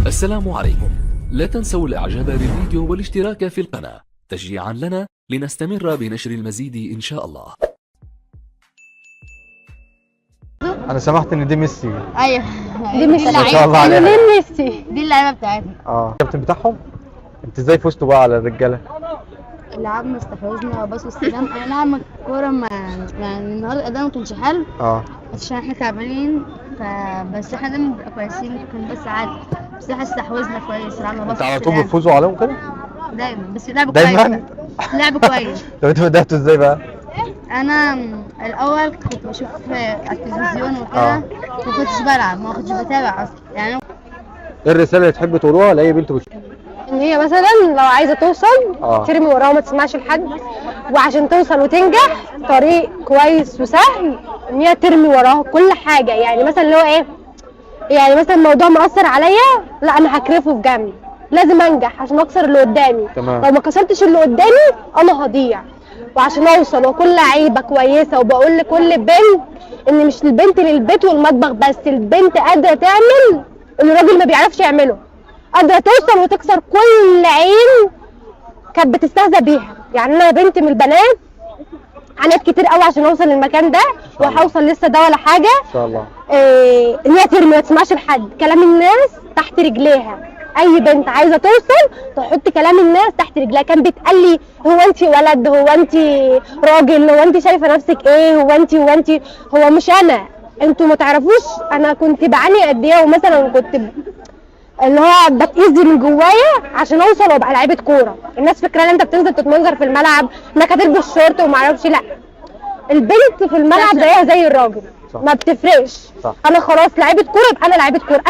السلام عليكم. لا تنسوا الاعجاب بالفيديو والاشتراك في القناة تشجيعا لنا لنستمر بنشر المزيد ان شاء الله. انا سمعت ان دي ميسي. ايوه دي مش ما شاء الله عليها. مين ميسي؟ دي اللعيبه بتاعتنا. الكابتن بتاعهم. انت ازاي فزتوا بقى على الرجاله؟ لعبنا استحوذنا وباص واستلام. اي نعم الكوره يعني النهارده الاداء ما كانش حلو عشان احنا تعبانين، بس احنا دايما بنبقى كويسين، كان بس عادي، بس احنا استحوذنا كويس، لعبنا باص انت على طول واستلام بتفوزوا عليهم كده؟ دايما، بس لعب دايماً؟ كويس بقى. لعب كويس. طب انتوا بدأتوا ازاي بقى؟ انا الاول كنت بشوف على التلفزيون وكده، ما كنتش بلعب، ما كنتش بتابع اصلا يعني. ايه الرساله اللي تحب تقولوها لاي بنت بتشوفها؟ ان هي مثلا لو عايزه توصل ترمي وراها وما تسمعش لحد، وعشان توصل وتنجح طريق كويس وسهل ان هي ترمي وراها كل حاجه. يعني مثلا اللي هو ايه، يعني مثلا الموضوع مأثر عليا، لا انا هكرفه في جنبي، لازم انجح عشان اكسر اللي قدامي. تمام. لو ما كسرتش اللي قدامي انا هضيع، وعشان اوصل واكون لعيبه كويسه. وبقول لكل بنت ان مش البنت للبيت والمطبخ بس، البنت قادره تعمل اللي الراجل ما بيعرفش يعمله، قادره توصل وتكسر كل عين كانت بتستهزأ بيها. يعني انا بنت من البنات عانيت كتير قوي عشان اوصل للمكان ده، وهوصل لسه ده ولا حاجه ان شاء الله. ان هي ترمي ما تسمعش لحد كلام الناس تحت رجليها. اي بنت عايزه توصل تحط كلام الناس تحت رجليها. كان بيتقال لي هو انت ولد، هو انت راجل، هو انت شايفه نفسك ايه، هو انت هو مش انا. انتوا ما تعرفوش انا كنت بعاني قد ايه، ومثلا كنت اللي هو بتأذي من جوايا عشان اوصل وابقى لعيبه كوره. الناس فاكره ان انت بتنزل تتمنظر في الملعب انك هتلبس شورت وما اعرفش، لا، البنت في الملعب زيها زي الراجل، صح. ما بتفرقش. صح. انا خلاص لعيبه كوره يبقى انا لعيبه كوره.